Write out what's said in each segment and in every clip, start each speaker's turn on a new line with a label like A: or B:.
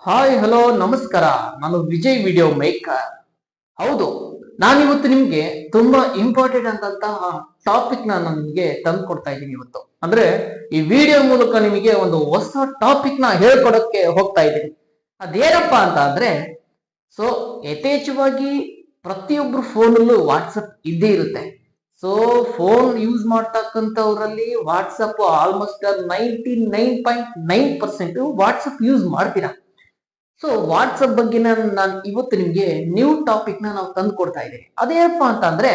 A: Hi hello ನಮಸ್ಕಾರ. ನಾನು Vijay video maker. ಹೌದು, ನಾನಿವತ್ತು ನಿಮ್ಗೆ ತುಂಬಾ ಇಂಪಾರ್ಟೆಂಟ್ ಆದಂತಹ ಟಾಪಿಕ್ ನಾನು ನಿಮ್ಗೆ ತಂದು ಕೊಡ್ತಾ ಇದ್ದೀನಿ ಇವತ್ತು. ಅಂದ್ರೆ ಈ ವಿಡಿಯೋ ಮೂಲಕ ನಿಮಗೆ ಒಂದು ಹೊಸ ಟಾಪಿಕ್ ನ ಹೇಳ್ಕೊಡಕ್ಕೆ ಹೋಗ್ತಾ ಇದ್ದೀನಿ. ಅದೇನಪ್ಪಾ ಅಂತ ಅಂದ್ರೆ, ಸೊ ಯಥೇಚ್ಛವಾಗಿ ಪ್ರತಿಯೊಬ್ರು ಫೋನಲ್ಲೂ ವಾಟ್ಸಪ್ ಇದ್ದೇ ಇರುತ್ತೆ. ಸೊ ಫೋನ್ ಯೂಸ್ ಮಾಡ್ತಕ್ಕಂಥವ್ರಲ್ಲಿ ವಾಟ್ಸಪ್ ಆಲ್ಮೋಸ್ಟ್ 99.9% ವಾಟ್ಸಪ್ ಯೂಸ್ ಮಾಡ್ತೀರಾ. ಸೊ ವಾಟ್ಸಪ್ ಬಗ್ಗೆ ನಾನು ಇವತ್ತು ನಿಮ್ಗೆ ನ್ಯೂ ಟಾಪಿಕ್ ನಾವು ತಂದು ಕೊಡ್ತಾ ಇದ್ದೀನಿ. ಅದೇನಪ್ಪ ಅಂತ ಅಂದ್ರೆ,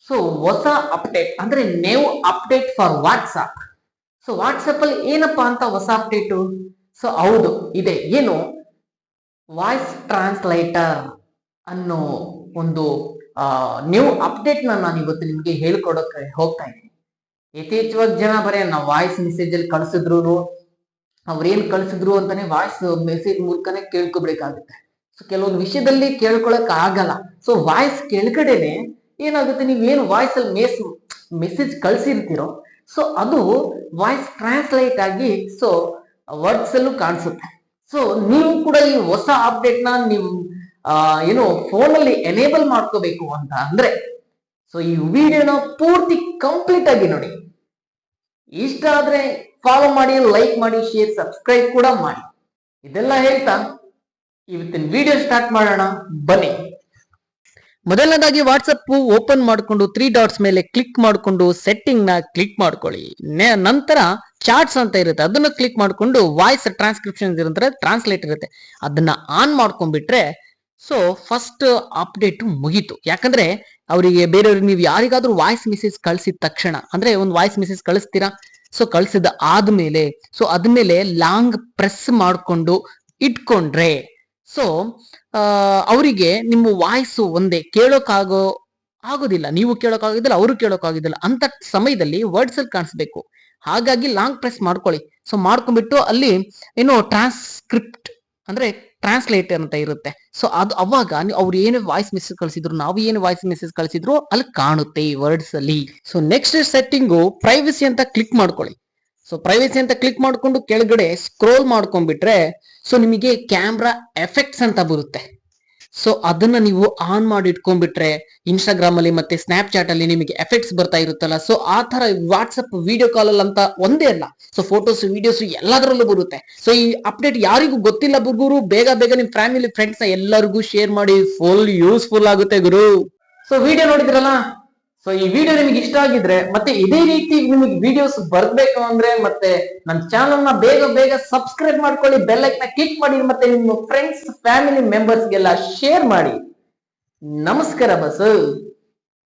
A: ಸೊ ಹೊಸ ಅಪ್ಡೇಟ್ ಅಂದ್ರೆ new update for WhatsApp. So WhatsApp ಅಲ್ಲಿ ಏನಪ್ಪಾ ಅಂತ ಹೊಸ ಅಪ್ಡೇಟು? ಸೊ ಹೌದು, ಇದೆ. ಏನು? ವಾಯ್ಸ್ ಟ್ರಾನ್ಸ್ಲೇಟರ್ ಅನ್ನೋ ಒಂದು ನ್ಯೂ ಅಪ್ಡೇಟ್ ನಾನು ಇವತ್ತು ನಿಮ್ಗೆ ಹೇಳ್ಕೊಡಕ್ಕೆ ಹೋಗ್ತಾ ಇದ್ದೀನಿ. ಯಥೇಚ್ಛವಾಗಿ ಜನ ಬರೀ ನಾವು ವಾಯ್ಸ್ ಮೆಸೇಜ್ ಅಲ್ಲಿ ಕಳಿಸಿದ್ರು, ಅವ್ರೇನ್ ಕಳ್ಸಿದ್ರು ಅಂತಾನೆ ವಾಯ್ಸ್ ಮೆಸೇಜ್ ಮೂಲಕನೇ ಕೇಳ್ಕೊಬೇಕಾಗುತ್ತೆ. ಸೊ ಕೆಲವೊಂದು ವಿಷಯದಲ್ಲಿ ಕೇಳ್ಕೊಳಕ್ ಆಗಲ್ಲ. ಸೊ ವಾಯ್ಸ್ ಕೆಳಗಡೆನೆ ಏನಾಗುತ್ತೆ, ನೀವೇನು ವಾಯ್ಸ್ ಅಲ್ಲಿ ಮೆಸೇಜ್ ಕಳ್ಸಿರ್ತೀರೋ ಸೊ ಅದು ವಾಯ್ಸ್ ಟ್ರಾನ್ಸ್ಲೇಟ್ ಆಗಿ ಸೊ ವರ್ಡ್ಸ್ ಅಲ್ಲೂ ಕಾಣಿಸುತ್ತೆ. ಸೊ ನೀವು ಕೂಡ ಈ ಹೊಸ ಅಪ್ಡೇಟ್ ನ ನೀವು ಏನು ಫೋನ್ ಅಲ್ಲಿ ಎನೇಬಲ್ ಮಾಡ್ಕೋಬೇಕು ಅಂತ ಅಂದ್ರೆ, ಸೊ ಈ ವಿಡಿಯೋನ ಪೂರ್ತಿ ಕಂಪ್ಲೀಟ್ ಆಗಿ ನೋಡಿ. ಇಷ್ಟ ಆದ್ರೆ ಫಾಲೋ ಮಾಡಿ, ಲೈಕ್ ಮಾಡಿ, ಶೇರ್, ಸಬ್ಸ್ಕ್ರೈಬ್ ಕೂಡ ಮಾಡಿ. ಇದೆಲ್ಲ ಹೇಳ್ತಾ ಇವತ್ತಿನ ವಿಡಿಯೋ ಸ್ಟಾರ್ಟ್ ಮಾಡೋಣ, ಬನ್ನಿ. ಮೊದಲನೇದಾಗಿ ವಾಟ್ಸಪ್ ಓಪನ್ ಮಾಡಿಕೊಂಡು 3 ಡಾಟ್ಸ್ ಮೇಲೆ ಕ್ಲಿಕ್ ಮಾಡಿಕೊಂಡು ಸೆಟ್ಟಿಂಗ್ ನ ಕ್ಲಿಕ್ ಮಾಡ್ಕೊಳ್ಳಿ. ನಂತರ ಚಾರ್ಟ್ಸ್ ಅಂತ ಇರುತ್ತೆ, ಅದನ್ನ ಕ್ಲಿಕ್ ಮಾಡಿಕೊಂಡು ವಾಯ್ಸ್ ಟ್ರಾನ್ಸ್ಕ್ರಿಪ್ಷನ್ ಇರುತ್ತೆ, ಟ್ರಾನ್ಸ್ಲೇಟ್ ಇರುತ್ತೆ, ಅದನ್ನ ಆನ್ ಮಾಡ್ಕೊಂಡ್ಬಿಟ್ರೆ ಸೊ ಫಸ್ಟ್ ಅಪ್ಡೇಟ್ ಮುಗೀತು. ಯಾಕಂದ್ರೆ ಅವರಿಗೆ ಬೇರೆಯವ್ರಿಗೆ ನೀವು ಯಾರಿಗಾದ್ರೂ ವಾಯ್ಸ್ ಮೆಸೇಜ್ ಕಳಿಸಿದ ತಕ್ಷಣ, ಅಂದ್ರೆ ಒಂದು ವಾಯ್ಸ್ ಮೆಸೇಜ್ ಕಳಿಸ್ತೀರಾ, ಸೊ ಕಳಿಸಿದ ಆದ್ಮೇಲೆ ಸೊ ಅದ್ಮೇಲೆ ಲಾಂಗ್ ಪ್ರೆಸ್ ಮಾಡಿಕೊಂಡು ಇಟ್ಕೊಂಡ್ರೆ ಸೊ ಅವರಿಗೆ ನಿಮ್ಮ ವಾಯ್ಸ್ ಒಂದೇ ಆಗೋದಿಲ್ಲ, ನೀವು ಕೇಳೋಕ್ಕಾಗೋದಿಲ್ಲ, ಅವರು ಕೇಳೋಕ್ಕಾಗೋದಿಲ್ಲ. ಅಂತ ಸಮಯದಲ್ಲಿ ವರ್ಡ್ಸ್ ಅಲ್ಲಿ ಕಾಣಿಸ್ಬೇಕು. ಹಾಗಾಗಿ ಲಾಂಗ್ ಪ್ರೆಸ್ ಮಾಡ್ಕೊಳ್ಳಿ. ಸೊ ಮಾಡ್ಕೊಂಡ್ಬಿಟ್ಟು ಅಲ್ಲಿ ಏನೋ ಟ್ರಾನ್ಸ್ಕ್ರಿಪ್ಟ್ ಅಂದ್ರೆ ಟ್ರಾನ್ಸ್ಲೇಟರ್ ಅಂತ ಇರುತ್ತೆ. ಸೊ ಅದು ಅವಾಗ ಅವ್ರು ಏನು ವಾಯ್ಸ್ ಮೆಸೇಜ್ ಕಳಿಸಿದ್ರು, ನಾವು ಏನು ವಾಯ್ಸ್ ಮೆಸೇಜ್ ಕಳಿಸಿದ್ರು ಅಲ್ಲಿ ಕಾಣುತ್ತೆ ಈ ವರ್ಡ್ಸ್ ಅಲ್ಲಿ. ಸೊ ನೆಕ್ಸ್ಟ್ ಸೆಟ್ಟಿಂಗು ಪ್ರೈವಸಿ ಅಂತ ಕ್ಲಿಕ್ ಮಾಡ್ಕೊಳ್ಳಿ. ಸೊ ಪ್ರೈವಸಿ ಅಂತ ಕ್ಲಿಕ್ ಮಾಡ್ಕೊಂಡು ಕೆಳಗಡೆ ಸ್ಕ್ರೋಲ್ ಮಾಡ್ಕೊಂಡ್ಬಿಟ್ರೆ ಸೊ ನಿಮಗೆ ಕ್ಯಾಮ್ರಾ ಎಫೆಕ್ಟ್ಸ್ ಅಂತ ಬರುತ್ತೆ. ಸೊ ಅದನ್ನ ನೀವು ಆನ್ ಮಾಡಿ ಇಟ್ಕೊಂಡ್ಬಿಟ್ರೆ ಇನ್ಸ್ಟಾಗ್ರಾಮ್ ಅಲ್ಲಿ ಮತ್ತೆ ಸ್ನ್ಯಾಪ್ ಚಾಟ್ ಅಲ್ಲಿ ನಿಮಗೆ ಎಫೆಕ್ಟ್ಸ್ ಬರ್ತಾ ಇರುತ್ತಲ್ಲ, ಸೊ ಆ ತರ ವಾಟ್ಸಪ್ ವಿಡಿಯೋ ಕಾಲ್ ಅಲ್ಲಿ ಅಂತ ಒಂದೇ ಅಲ್ಲ, ಸೊ ಫೋಟೋಸ್ ವಿಡಿಯೋಸ್ ಎಲ್ಲದರಲ್ಲೂ ಬರುತ್ತೆ. ಸೊ ಈ ಅಪ್ಡೇಟ್ ಯಾರಿಗೂ ಗೊತ್ತಿಲ್ಲ ಗುರು, ಬೇಗ ನಿಮ್ ಫ್ಯಾಮಿಲಿ ಫ್ರೆಂಡ್ಸ್ ಎಲ್ಲರಿಗೂ ಶೇರ್ ಮಾಡಿ, ಫುಲ್ ಯೂಸ್ಫುಲ್ ಆಗುತ್ತೆ ಗುರು. ಸೊ ವಿಡಿಯೋ ನೋಡಿದ್ರಲ್ಲ, ಸೊ ಈ ವಿಡಿಯೋ ನಿಮ್ಗೆ ಇಷ್ಟ ಆಗಿದ್ರೆ ಮತ್ತೆ ಇದೇ ರೀತಿ ನಿಮಗೆ ವಿಡಿಯೋಸ್ ಬರ್ಬೇಕು ಅಂದ್ರೆ ಮತ್ತೆ ನನ್ನ ಚಾನಲ್ ನ ಬೇಗ ಸಬ್ಸ್ಕ್ರೈಬ್ ಮಾಡ್ಕೊಳ್ಳಿ, ಬೆಲ್ ಐಕನ್ ಕ್ಲಿಕ್ ಮಾಡಿ, ಮತ್ತೆ ನಿಮ್ಮ ಫ್ರೆಂಡ್ಸ್ ಫ್ಯಾಮಿಲಿ ಮೆಂಬರ್ಸ್ಗೆಲ್ಲ ಶೇರ್ ಮಾಡಿ. ನಮಸ್ಕಾರ ಬಸ್.